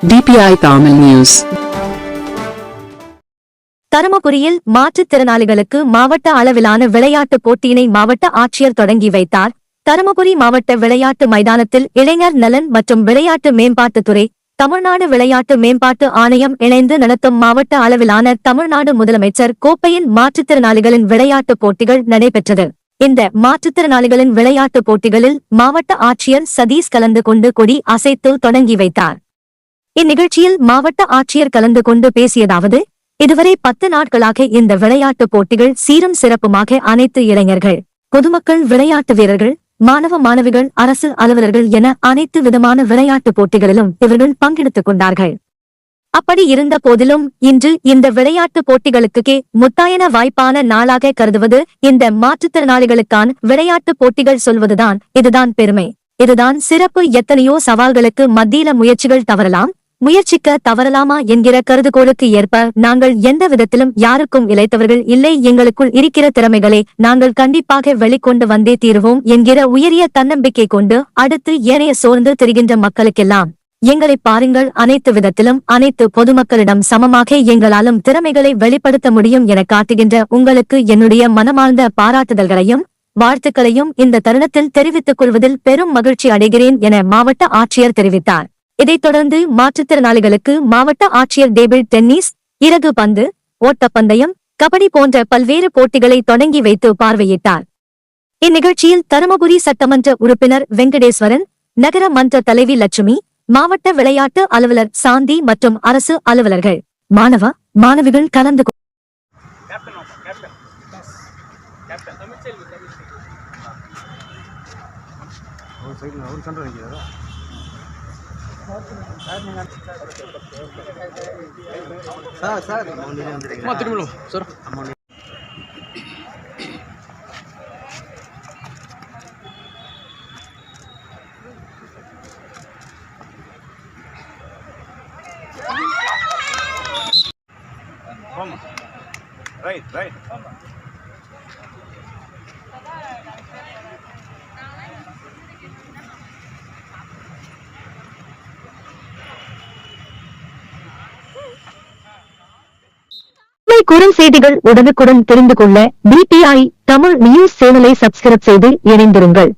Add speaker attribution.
Speaker 1: DPI Tamil News.
Speaker 2: தருமபுரியில் மாற்றுத்திறனாளிகளுக்கு மாவட்ட அளவிலான விளையாட்டுப் போட்டியினை மாவட்ட ஆட்சியர் தொடங்கி வைத்தார். தருமபுரி மாவட்ட விளையாட்டு மைதானத்தில் இளைஞர் நலன் மற்றும் விளையாட்டு மேம்பாட்டுத்துறை, தமிழ்நாடு விளையாட்டு மேம்பாட்டு ஆணையம் இணைந்து நடத்தும் மாவட்ட அளவிலான தமிழ்நாடு முதலமைச்சர் கோப்பையின் மாற்றுத்திறனாளிகளின் விளையாட்டுப் போட்டிகள் நடைபெற்றது. இந்த மாற்றுத்திறனாளிகளின் விளையாட்டுப் போட்டிகளில் மாவட்ட ஆட்சியர் சதீஷ் கலந்து கொண்டு கொடி அசைத்து தொடங்கி வைத்தார். இந்நிகழ்ச்சியில் மாவட்ட ஆட்சியர் கலந்து கொண்டு பேசியதாவது, இதுவரை 10 நாட்களாக இந்த விளையாட்டுப் போட்டிகள் சீரும் சிறப்புமாக அனைத்து இளைஞர்கள், பொதுமக்கள், விளையாட்டு வீரர்கள், மாணவ மாணவிகள், அரசு அலுவலர்கள் என அனைத்து விதமான விளையாட்டுப் போட்டிகளிலும் இவர்கள் பங்கெடுத்துக் கொண்டார்கள். அப்படி இருந்த போதிலும் இன்று இந்த விளையாட்டுப் போட்டிகளுக்கே முத்தாயன வாய்ப்பான நாளாக கருதுவது இந்த மாற்றுத்திறனாளிகளுக்கான விளையாட்டுப் போட்டிகள் சொல்வதுதான். இதுதான் பெருமை, இதுதான் சிறப்பு. எத்தனையோ சவால்களுக்கு மத்தியில முயற்சிகள் தவறலாம், முயற்சிக்க தவறலாமா என்கிற கருதுகோளுக்கு ஏற்ப நாங்கள் எந்த விதத்திலும் யாருக்கும் இளைத்தவர்கள் இல்லை. எங்களுக்குள் இருக்கிற திறமைகளை நாங்கள் கண்டிப்பாக வெளிக்கொண்டு வந்தே தீருவோம் என்கிற உயரிய தன்னம்பிக்கை கொண்டு அடுத்து ஏனைய சோர்ந்து திரிகின்ற மக்களுக்கெல்லாம், எங்களை பாருங்கள், அனைத்து விதத்திலும் அனைத்து பொதுமக்களிடம் சமமாக எங்களாலும் திறமைகளை வெளிப்படுத்த முடியும் என காட்டுகின்ற உங்களுக்கு என்னுடைய மனமார்ந்த பாராட்டுதல்களையும் வாழ்த்துக்களையும் இந்த தருணத்தில் தெரிவித்துக் கொள்வதில் பெரும் மகிழ்ச்சி அடைகிறேன் என மாவட்ட ஆட்சியர் தெரிவித்தார். இதைத் தொடர்ந்து மாற்றுத்திறனாளிகளுக்கு மாவட்ட ஆட்சியர் டேபிள் டென்னிஸ், இறகு பந்து, ஓட்டப்பந்தயம், கபடி போன்ற பல்வேறு போட்டிகளை தொடங்கி வைத்து பார்வையிட்டார். இந்நிகழ்ச்சியில் தருமபுரி சட்டமன்ற உறுப்பினர் வெங்கடேஸ்வரன், நகர மன்ற தலைவி லட்சுமி, மாவட்ட விளையாட்டு அலுவலர் சாந்தி மற்றும் அரசு அலுவலர்கள், மாணவ மாணவிகள் கலந்து
Speaker 3: Right.
Speaker 2: குறுஞ்செய்திகள் உடனுக்குடன் தெரிந்து கொள்ள DPI தமிழ் நியூஸ் சேனலை சப்ஸ்கிரைப் செய்து இணைந்திருங்கள்.